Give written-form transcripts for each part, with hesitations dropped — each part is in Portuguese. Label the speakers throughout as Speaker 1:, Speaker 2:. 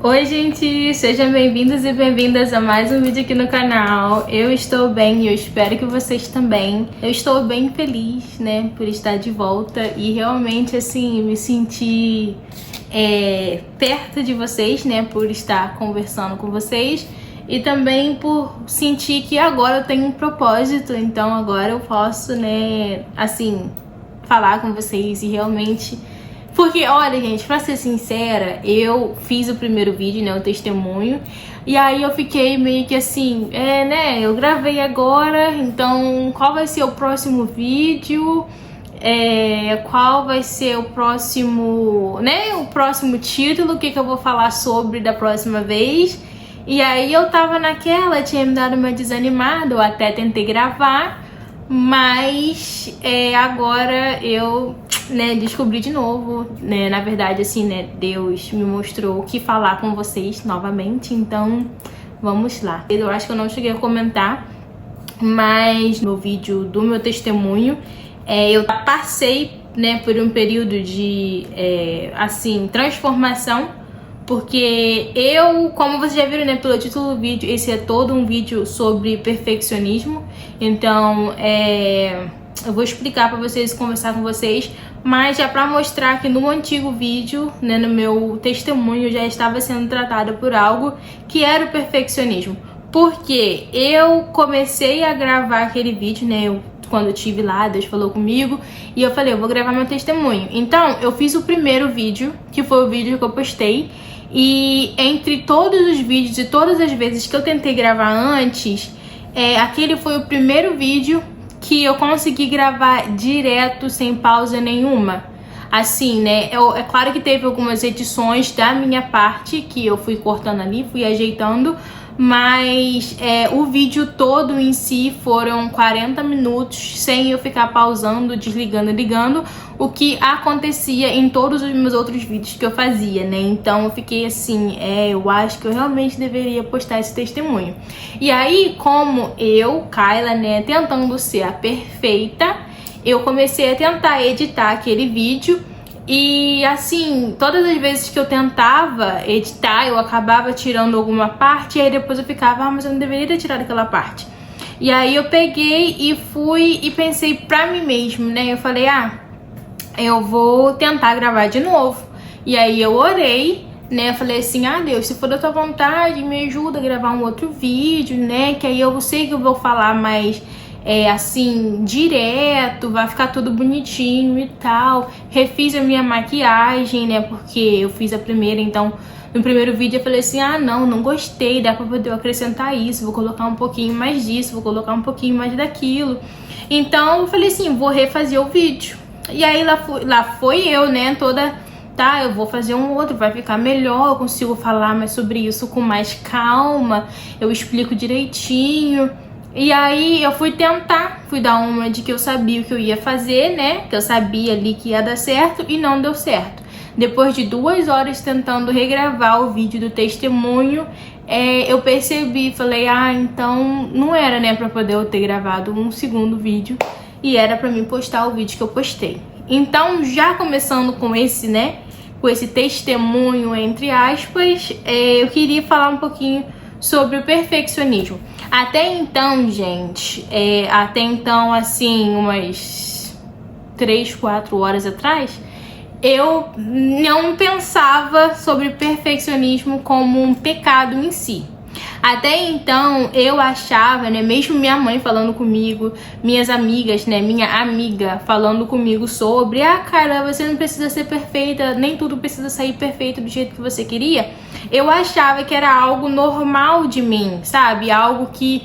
Speaker 1: Oi gente, sejam bem-vindos e bem-vindas a mais um vídeo aqui no canal. Eu estou bem e eu espero que vocês também. Eu estou bem feliz, né, por estar de volta e realmente, assim, me sentir perto de vocês, né, por estar conversando com vocês e também por sentir que agora eu tenho um propósito, então agora eu posso, né, assim, falar com vocês e realmente... Porque, olha, gente, pra ser sincera, eu fiz o primeiro vídeo, né, o testemunho, e aí eu fiquei meio que assim, né, eu gravei agora, então qual vai ser o próximo vídeo, qual vai ser o próximo, né, o próximo título, o que eu vou falar sobre da próxima vez. E aí eu tava naquela, tinha me dado uma desanimada, eu até tentei gravar, mas agora eu, né, descobri de novo, né, na verdade, assim, né, Deus me mostrou o que falar com vocês novamente, então vamos lá. Eu acho que eu não cheguei a comentar, mas no vídeo do meu testemunho, eu passei, né, por um período de, assim, transformação, porque eu, como vocês já viram, né, pelo título do vídeo, esse é todo um vídeo sobre perfeccionismo, então eu vou explicar pra vocês, conversar com vocês, mas já pra mostrar que no antigo vídeo, né, no meu testemunho, já estava sendo tratada por algo que era o perfeccionismo. Porque eu comecei a gravar aquele vídeo, né, quando eu estive lá, Deus falou comigo, e eu falei, eu vou gravar meu testemunho. Então, eu fiz o primeiro vídeo, que foi o vídeo que eu postei, e entre todos os vídeos e todas as vezes que eu tentei gravar antes, aquele foi o primeiro vídeo que eu consegui gravar direto, sem pausa nenhuma. Assim, né, é claro que teve algumas edições da minha parte, que eu fui cortando ali, fui ajeitando, mas o vídeo todo em si foram 40 minutos sem eu ficar pausando, desligando e ligando, o que acontecia em todos os meus outros vídeos que eu fazia, né? Então eu fiquei assim, eu acho que eu realmente deveria postar esse testemunho. E aí, como eu, Kayla, né, tentando ser a perfeita, eu comecei a tentar editar aquele vídeo. E assim, todas as vezes que eu tentava editar, eu acabava tirando alguma parte, e aí depois eu ficava, mas eu não deveria ter tirado aquela parte. E aí eu peguei e fui e pensei pra mim mesmo, né? Eu falei, eu vou tentar gravar de novo. E aí eu orei, né? Eu falei assim, Deus, se for da tua vontade, me ajuda a gravar um outro vídeo, né? Que aí eu sei que eu vou falar mais... assim, direto, vai ficar tudo bonitinho e tal. Refiz a minha maquiagem, né, porque eu fiz a primeira, então no primeiro vídeo eu falei assim, não gostei, dá pra poder acrescentar isso, vou colocar um pouquinho mais disso, vou colocar um pouquinho mais daquilo. Então eu falei assim, vou refazer o vídeo. E aí lá foi eu, né, toda... Tá, eu vou fazer um outro, vai ficar melhor, eu consigo falar mais sobre isso com mais calma, eu explico direitinho. E aí eu fui dar uma de que eu sabia o que eu ia fazer, né? Que eu sabia ali que ia dar certo e não deu certo. Depois de 2 horas tentando regravar o vídeo do testemunho, eu percebi, falei, então não era, né, pra poder eu ter gravado um segundo vídeo e era pra mim postar o vídeo que eu postei. Então, já começando com esse, né, com esse testemunho, entre aspas, eu queria falar um pouquinho sobre o perfeccionismo. Até então, gente, assim, umas 3, 4 horas atrás, eu não pensava sobre perfeccionismo como um pecado em si. Até então, eu achava, né, mesmo minha mãe falando comigo, minhas amigas, né, minha amiga falando comigo sobre, cara, você não precisa ser perfeita, nem tudo precisa sair perfeito do jeito que você queria. Eu achava que era algo normal de mim, sabe? Algo que,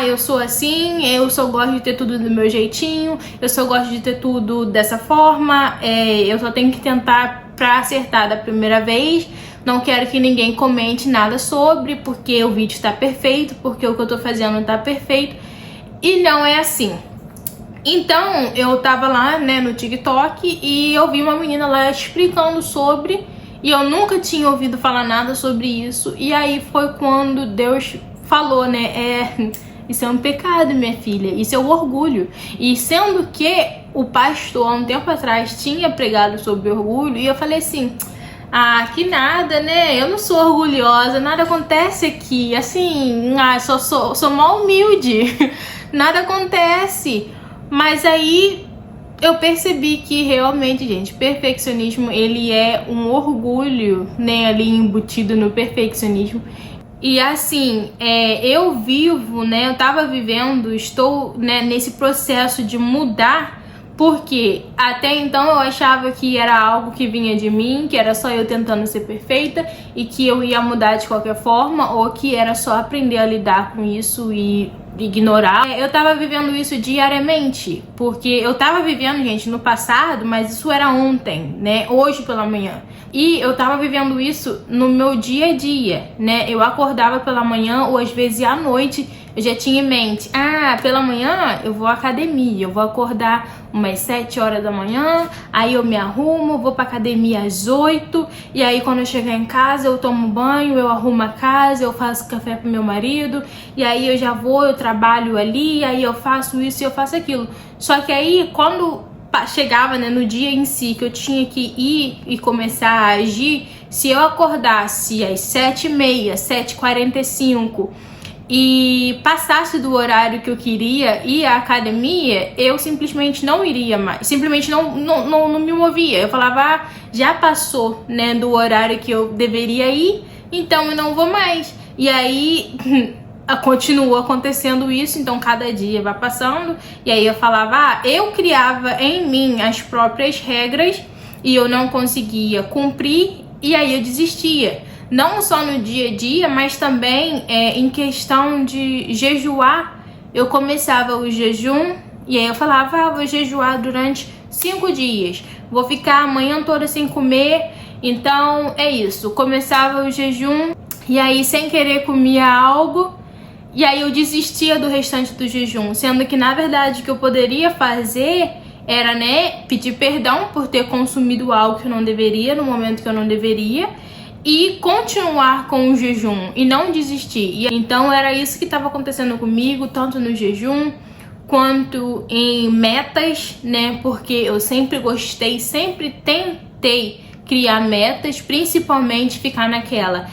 Speaker 1: eu sou assim, eu só gosto de ter tudo do meu jeitinho, eu só gosto de ter tudo dessa forma, eu só tenho que tentar pra acertar da primeira vez. Não quero que ninguém comente nada sobre, porque o vídeo está perfeito, porque o que eu tô fazendo tá perfeito. E não é assim. Então, eu tava lá, né, no TikTok e eu vi uma menina lá explicando sobre, e eu nunca tinha ouvido falar nada sobre isso. E aí foi quando Deus falou, né, isso é um pecado, minha filha, isso é o orgulho. E sendo que o pastor, há um tempo atrás, tinha pregado sobre orgulho, e eu falei assim, Ah, que nada, né? Eu não sou orgulhosa, nada acontece aqui. Assim, sou mó humilde. Nada acontece. Mas aí eu percebi que realmente, gente, perfeccionismo, ele é um orgulho, né, ali embutido no perfeccionismo. E assim, eu vivo, né, eu tava vivendo, estou, né, nesse processo de mudar, porque até então eu achava que era algo que vinha de mim, que era só eu tentando ser perfeita e que eu ia mudar de qualquer forma, ou que era só aprender a lidar com isso e ignorar. Eu tava vivendo isso diariamente, porque eu tava vivendo, gente, no passado, mas isso era ontem, né, hoje pela manhã. E eu tava vivendo isso no meu dia a dia, né, eu acordava pela manhã ou às vezes à noite eu já tinha em mente, pela manhã eu vou à academia, eu vou acordar umas 7 horas da manhã, aí eu me arrumo, vou pra academia às 8, e aí quando eu chegar em casa eu tomo banho, eu arrumo a casa, eu faço café pro meu marido, e aí eu já vou, eu trabalho ali, aí eu faço isso e eu faço aquilo. Só que aí quando chegava, né, no dia em si que eu tinha que ir e começar a agir, se eu acordasse às 7h30, 7h45 e passasse do horário que eu queria ir à academia, eu simplesmente não iria mais, simplesmente não me movia. Eu falava, já passou, né, do horário que eu deveria ir, então eu não vou mais. E aí continua acontecendo isso, então cada dia vai passando, e aí eu falava, eu criava em mim as próprias regras e eu não conseguia cumprir, e aí eu desistia. Não só no dia a dia, mas também em questão de jejuar. Eu começava o jejum e aí eu falava, vou jejuar durante 5 dias. Vou ficar a manhã toda sem comer. Então é isso. Começava o jejum e aí sem querer comia algo. E aí eu desistia do restante do jejum. Sendo que na verdade o que eu poderia fazer era, né, pedir perdão por ter consumido algo que eu não deveria, no momento que eu não deveria, e continuar com o jejum e não desistir. E então era isso que estava acontecendo comigo, tanto no jejum quanto em metas, né? Porque eu sempre gostei, sempre tentei criar metas, principalmente ficar naquela,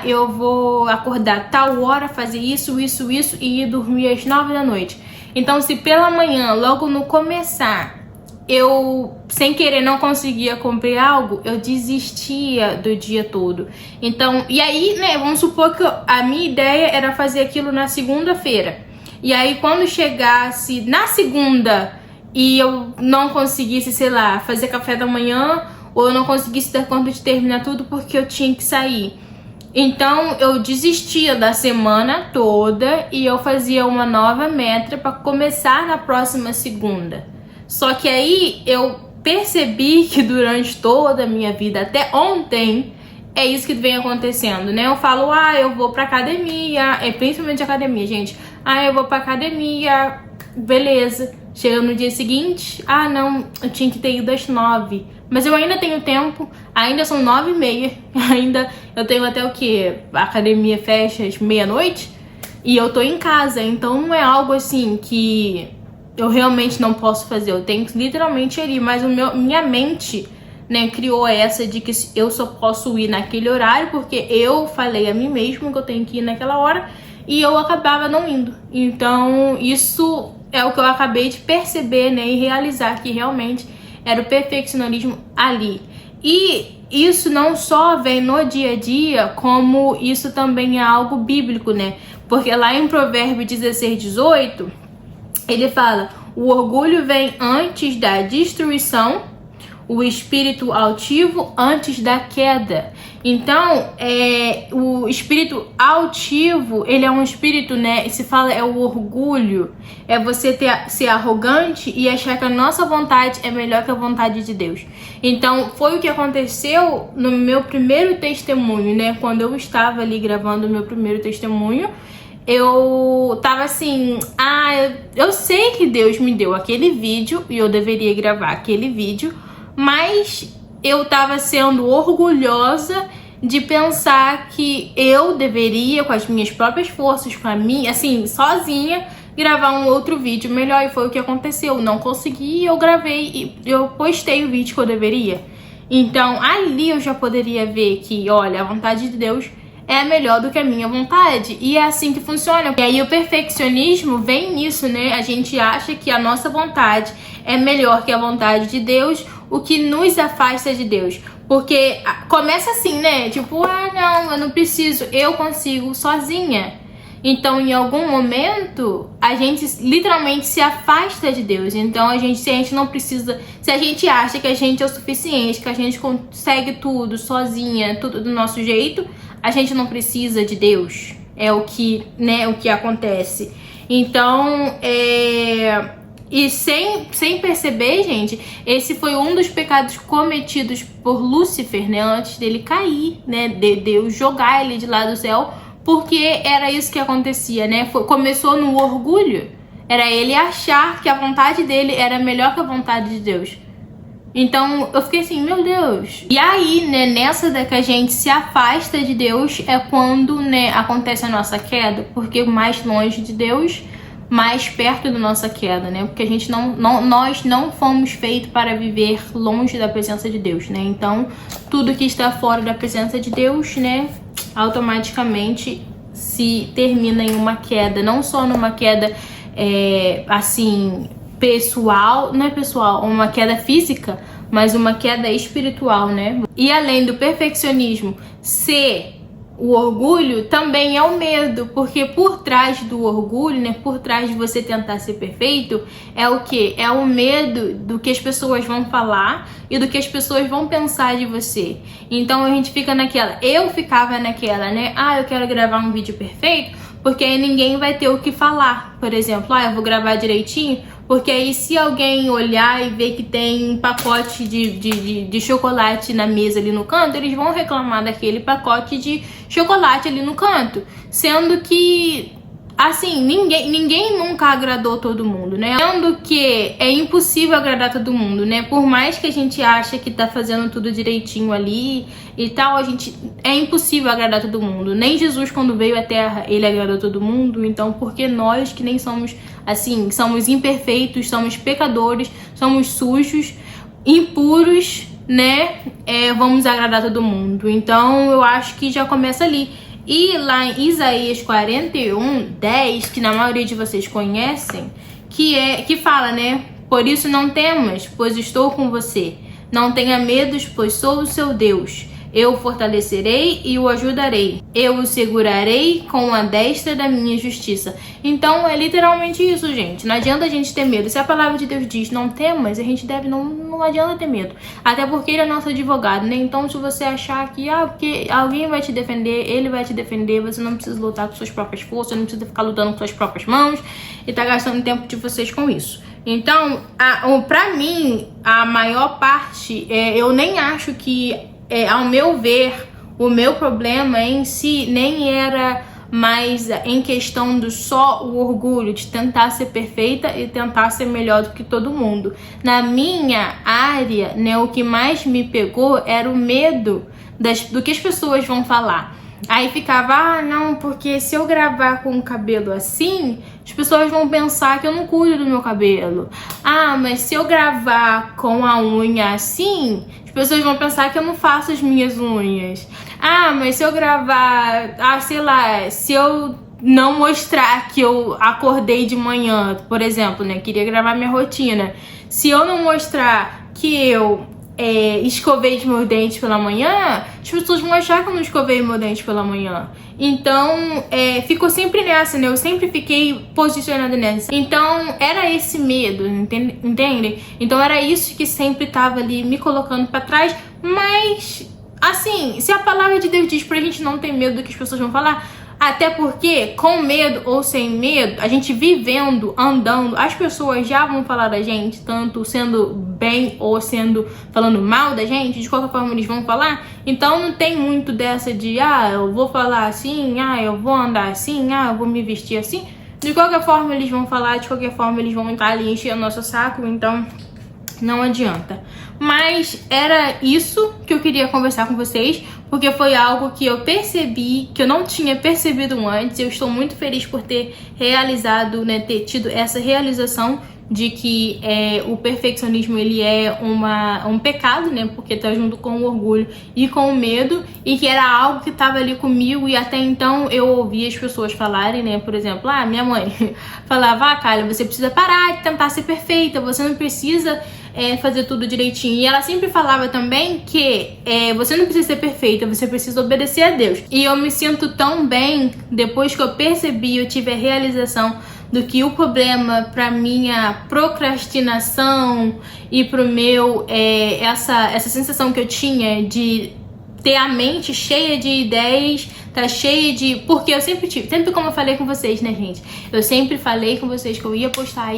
Speaker 1: eu vou acordar tal hora, fazer isso e ir dormir às 9 da noite. Então, se pela manhã, logo no começar, eu, sem querer, não conseguia cumprir algo, eu desistia do dia todo. Então, e aí, né, vamos supor que a minha ideia era fazer aquilo na segunda-feira. E aí, quando chegasse na segunda e eu não conseguisse, sei lá, fazer café da manhã, ou eu não conseguisse dar conta de terminar tudo porque eu tinha que sair, então eu desistia da semana toda e eu fazia uma nova meta para começar na próxima segunda. Só que aí eu percebi que durante toda a minha vida, até ontem, é isso que vem acontecendo, né? Eu falo, eu vou pra academia, principalmente academia, gente. Eu vou pra academia, beleza. Chega no dia seguinte, não, eu tinha que ter ido às 9. Mas eu ainda tenho tempo, ainda são 9h30, ainda eu tenho até o que? A academia fecha às meia-noite e eu tô em casa, então não é algo assim que eu realmente não posso fazer, eu tenho que literalmente ir, mas minha mente, né, criou essa de que eu só posso ir naquele horário porque eu falei a mim mesmo que eu tenho que ir naquela hora e eu acabava não indo. Então isso é o que eu acabei de perceber, né, e realizar que realmente era o perfeccionismo ali. E isso não só vem no dia a dia, como isso também é algo bíblico, né? Porque lá em Provérbios 16:18, ele fala, o orgulho vem antes da destruição, o espírito altivo antes da queda. Então, o espírito altivo, ele é um espírito, né, se fala, é o orgulho, é você ser arrogante e achar que a nossa vontade é melhor que a vontade de Deus. Então, foi o que aconteceu no meu primeiro testemunho, né, quando eu estava ali gravando o meu primeiro testemunho. Eu tava assim, eu sei que Deus me deu aquele vídeo e eu deveria gravar aquele vídeo, mas eu tava sendo orgulhosa de pensar que eu deveria, com as minhas próprias forças, com a minha, assim, sozinha, gravar um outro vídeo melhor, e foi o que aconteceu. Não consegui, eu gravei e eu postei o vídeo que eu deveria. Então ali eu já poderia ver que, olha, a vontade de Deus é melhor do que a minha vontade. E é assim que funciona. E aí o perfeccionismo vem nisso, né? A gente acha que a nossa vontade é melhor que a vontade de Deus, o que nos afasta de Deus. Porque começa assim, né? Tipo, não, eu não preciso, eu consigo sozinha. Então, em algum momento, a gente literalmente se afasta de Deus. Então, se a gente não precisa, se a gente acha que a gente é o suficiente, que a gente consegue tudo sozinha, tudo do nosso jeito, a gente não precisa de Deus. É o que, né, o que acontece. Então, e sem perceber, gente, esse foi um dos pecados cometidos por Lúcifer, né, antes dele cair, né, de Deus jogar ele de lá do céu. Porque era isso que acontecia, né? Começou no orgulho. Era ele achar que a vontade dele era melhor que a vontade de Deus. Então eu fiquei assim, meu Deus. E aí, né, nessa que a gente se afasta de Deus é quando, né, acontece a nossa queda. Porque mais longe de Deus, mais perto da nossa queda, né? Porque a gente nós não fomos feitos para viver longe da presença de Deus, né? Então tudo que está fora da presença de Deus, né, automaticamente se termina em uma queda, não só numa queda assim, pessoal, não é pessoal, uma queda física, mas uma queda espiritual, né? E além do perfeccionismo ser o orgulho, também é o medo, porque por trás do orgulho, né, por trás de você tentar ser perfeito, é o quê? É o medo do que as pessoas vão falar e do que as pessoas vão pensar de você. Então a gente fica naquela, eu ficava naquela, né, eu quero gravar um vídeo perfeito, porque aí ninguém vai ter o que falar. Por exemplo, eu vou gravar direitinho, porque aí se alguém olhar e ver que tem um pacote de chocolate na mesa ali no canto, eles vão reclamar daquele pacote de chocolate ali no canto. Sendo que, assim, ninguém nunca agradou todo mundo, né? Sendo que é impossível agradar todo mundo, né? Por mais que a gente ache que tá fazendo tudo direitinho ali e tal, é impossível agradar todo mundo. Nem Jesus, quando veio à Terra, ele agradou todo mundo. Então, porque nós que nem somos, assim, somos imperfeitos, somos pecadores, somos sujos, impuros, né? Vamos agradar todo mundo. Então, eu acho que já começa ali. E lá em Isaías 41:10, que na maioria de vocês conhecem, que fala, né? Por isso não temas, pois estou com você. Não tenha medo, pois sou o seu Deus. Eu o fortalecerei e o ajudarei. Eu o segurarei com a destra da minha justiça. Então é literalmente isso, gente. Não adianta a gente ter medo. Se a palavra de Deus diz não temas, a gente não adianta ter medo. Até porque ele é nosso advogado, né? Então se você achar que porque alguém vai te defender, ele vai te defender, você não precisa lutar com suas próprias forças, não precisa ficar lutando com suas próprias mãos e tá gastando tempo de vocês com isso. Então, pra mim, a maior parte, eu nem acho que, ao meu ver, o meu problema em si nem era mais em questão do só o orgulho de tentar ser perfeita e tentar ser melhor do que todo mundo. Na minha área, né, o que mais me pegou era o medo do que as pessoas vão falar. Aí ficava, não, porque se eu gravar com o cabelo assim, as pessoas vão pensar que eu não cuido do meu cabelo. Mas se eu gravar com a unha assim, as pessoas vão pensar que eu não faço as minhas unhas. Mas se eu gravar, sei lá, se eu não mostrar que eu acordei de manhã, por exemplo, né, queria gravar minha rotina. Se eu não mostrar que eu escovei de meus dentes pela manhã, as pessoas vão achar que eu não escovei meu dente pela manhã. Então, ficou sempre nessa, né? Eu sempre fiquei posicionada nessa. Então, era esse medo, entende? Então, era isso que sempre tava ali me colocando pra trás. Mas, assim, se a palavra de Deus diz pra gente não ter medo do que as pessoas vão falar, até porque, com medo ou sem medo, a gente vivendo, andando, as pessoas já vão falar da gente, tanto sendo bem ou falando mal da gente, de qualquer forma eles vão falar. Então não tem muito dessa de, eu vou falar assim, eu vou andar assim, eu vou me vestir assim. De qualquer forma eles vão falar, de qualquer forma eles vão estar ali enchendo nosso saco, então não adianta. Mas era isso que eu queria conversar com vocês, porque foi algo que eu percebi, que eu não tinha percebido antes. Eu estou muito feliz por ter realizado, né, ter tido essa realização de que o perfeccionismo ele é um pecado, né? Porque tá junto com o orgulho e com o medo, e que era algo que tava ali comigo, e até então eu ouvia as pessoas falarem, né? Por exemplo, minha mãe falava, Kyla, você precisa parar de tentar ser perfeita, você não precisa fazer tudo direitinho. E ela sempre falava também que você não precisa ser perfeita, você precisa obedecer a Deus. E eu me sinto tão bem depois que eu percebi, eu tive a realização do que o problema para minha procrastinação e pro meu essa sensação que eu tinha de ter a mente cheia de ideias, tá cheia de... Porque eu sempre tive, sempre como eu falei com vocês, né, gente? Eu sempre falei com vocês que eu ia postar,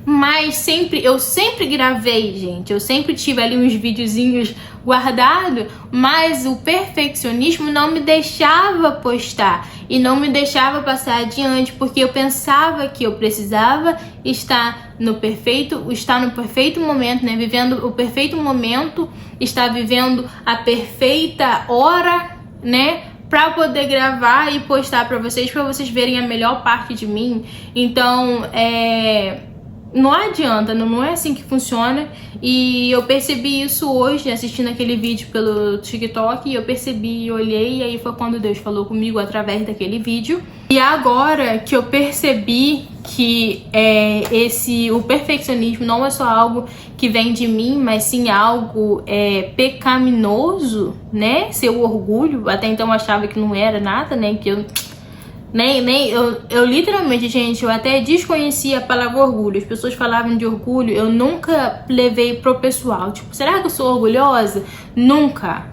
Speaker 1: mas eu sempre gravei, gente. Eu sempre tive ali uns videozinhos guardados, mas o perfeccionismo não me deixava postar e não me deixava passar adiante, porque eu pensava que eu precisava estar no perfeito momento, né? Vivendo o perfeito momento, estar vivendo a perfeita hora, né? Pra poder gravar e postar pra vocês verem a melhor parte de mim. Então, não adianta, não é assim que funciona. E eu percebi isso hoje, assistindo aquele vídeo pelo TikTok. Eu percebi, olhei, e aí foi quando Deus falou comigo através daquele vídeo. E agora que eu percebi que o perfeccionismo não é só algo que vem de mim, mas sim algo pecaminoso, né? Seu orgulho, até então eu achava que não era nada, né? Que eu... Eu literalmente, gente, eu até desconhecia a palavra orgulho. As pessoas falavam de orgulho, eu nunca levei pro pessoal. Tipo, será que eu sou orgulhosa? Nunca.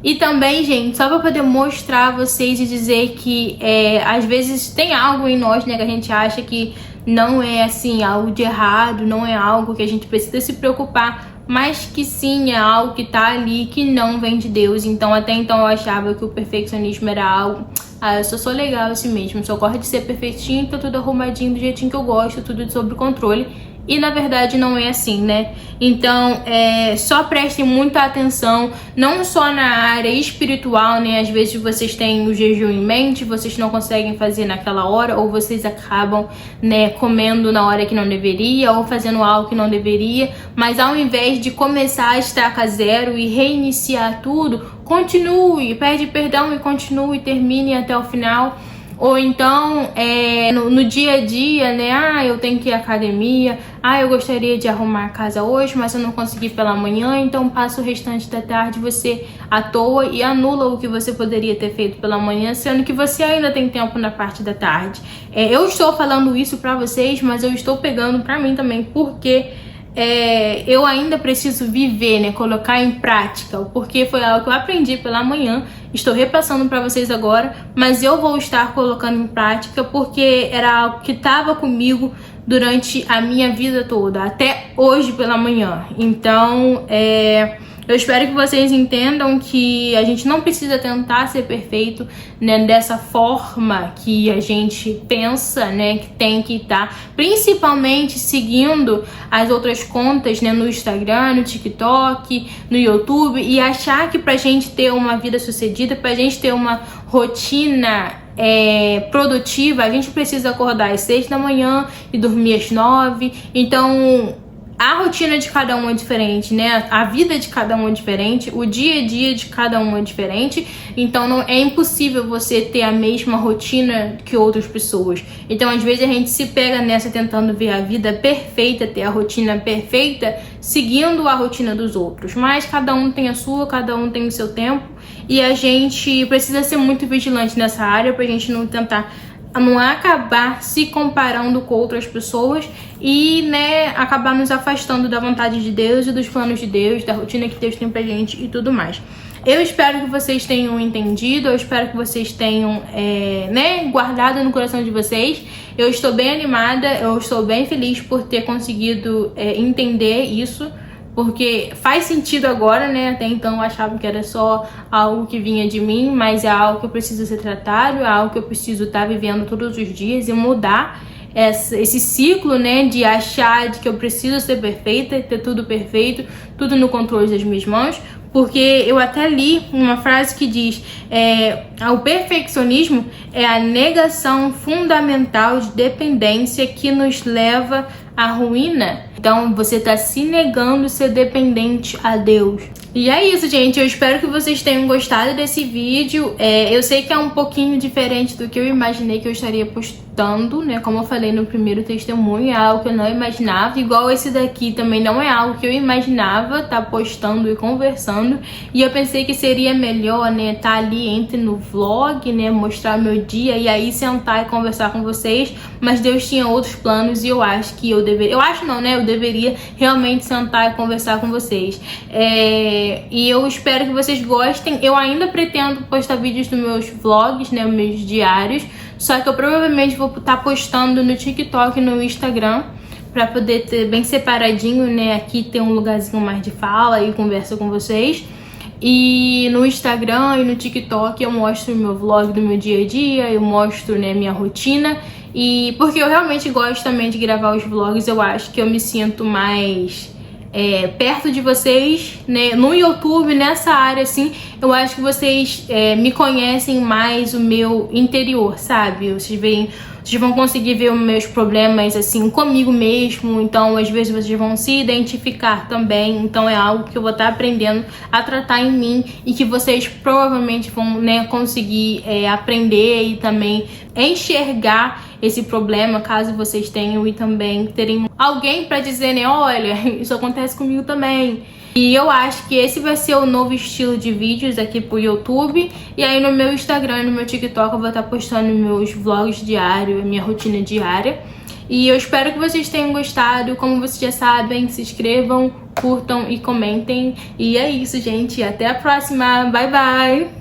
Speaker 1: E também, gente, só pra poder mostrar a vocês e dizer que às vezes tem algo em nós, né, que a gente acha que não é, assim, algo de errado, não é algo que a gente precisa se preocupar, mas que sim, é algo que tá ali, que não vem de Deus. Então, até então eu achava que o perfeccionismo era algo... eu só sou legal assim mesmo, só gosto de ser perfeitinho, tá tudo arrumadinho do jeitinho que eu gosto, tudo sob controle. E na verdade não é assim, né? Então, só prestem muita atenção, não só na área espiritual, né? Às vezes vocês têm o jejum em mente, vocês não conseguem fazer naquela hora, ou vocês acabam, né, comendo na hora que não deveria, ou fazendo algo que não deveria. Mas ao invés de começar a estaca zero e reiniciar tudo, continue, pede perdão e continue, termine até o final. Ou então, no dia a dia, né? Eu tenho que ir à academia. Eu gostaria de arrumar a casa hoje, mas eu não consegui pela manhã. Então, passa o restante da tarde você à toa e anula o que você poderia ter feito pela manhã, sendo que você ainda tem tempo na parte da tarde. Eu estou falando isso pra vocês, mas eu estou pegando pra mim também, porque... eu ainda preciso viver, né, colocar em prática, porque foi algo que eu aprendi pela manhã, estou repassando para vocês agora, mas eu vou estar colocando em prática porque era algo que estava comigo durante a minha vida toda, até hoje pela manhã. Então, eu espero que vocês entendam que a gente não precisa tentar ser perfeito, né, dessa forma que a gente pensa, né, que tem que estar, principalmente seguindo as outras contas, né, no Instagram, no TikTok, no YouTube, e achar que pra gente ter uma vida sucedida, pra gente ter uma rotina produtiva, a gente precisa acordar às 6 da manhã e dormir às 9. Então, a rotina de cada um é diferente, né? A vida de cada um é diferente, o dia a dia de cada um é diferente. Então não é impossível você ter a mesma rotina que outras pessoas. Então às vezes a gente se pega nessa tentando ver a vida perfeita, ter a rotina perfeita, seguindo a rotina dos outros. Mas cada um tem a sua, cada um tem o seu tempo. E a gente precisa ser muito vigilante nessa área pra gente não acabar se comparando com outras pessoas e, né, acabar nos afastando da vontade de Deus e dos planos de Deus, da rotina que Deus tem pra gente e tudo mais. Eu espero que vocês tenham entendido, eu espero que vocês tenham, né, guardado no coração de vocês. Eu estou bem animada, eu estou bem feliz por ter conseguido entender isso, porque faz sentido agora, né? Até então eu achava que era só algo que vinha de mim, mas é algo que eu preciso ser tratado, é algo que eu preciso estar vivendo todos os dias e mudar esse ciclo, né? De achar de que eu preciso ser perfeita, ter tudo perfeito, tudo no controle das minhas mãos, porque eu até li uma frase que diz: o perfeccionismo é a negação fundamental de dependência que nos leva à ruína. Então você está se negando a ser dependente a Deus. E é isso, gente. Eu espero que vocês tenham gostado desse vídeo. Eu sei que é um pouquinho diferente do que eu imaginei que eu estaria postando, né? Como eu falei no primeiro testemunho, é algo que eu não imaginava. Igual esse daqui também não é algo que eu imaginava estar postando e conversando. E eu pensei que seria melhor, né, estar ali entre no vlog, né, mostrar meu dia e aí sentar e conversar com vocês. Mas Deus tinha outros planos e eu acho que eu deveria... Eu acho não, né? Eu deveria realmente sentar e conversar com vocês. E eu espero que vocês gostem. Eu ainda pretendo postar vídeos dos meus vlogs, né, meus diários. Só que eu provavelmente vou estar postando no TikTok e no Instagram, pra poder ter bem separadinho, né? Aqui tem um lugarzinho mais de fala e conversa com vocês. E no Instagram e no TikTok eu mostro o meu vlog do meu dia a dia, eu mostro, né, minha rotina. E porque eu realmente gosto também de gravar os vlogs, eu acho que eu me sinto mais perto de vocês, né? No YouTube, nessa área, assim, eu acho que vocês me conhecem mais o meu interior, sabe? Vocês vão conseguir ver os meus problemas, assim, comigo mesmo. Então, às vezes, vocês vão se identificar também. Então, é algo que eu vou estar aprendendo a tratar em mim e que vocês provavelmente vão, né, conseguir aprender e também enxergar esse problema, caso vocês tenham, e também terem alguém pra dizer, né, olha, isso acontece comigo também. E eu acho que esse vai ser o novo estilo de vídeos aqui pro YouTube. E aí no meu Instagram e no meu TikTok eu vou estar postando meus vlogs diários, minha rotina diária. E eu espero que vocês tenham gostado. Como vocês já sabem, se inscrevam, curtam e comentem. E é isso, gente. Até a próxima. Bye, bye!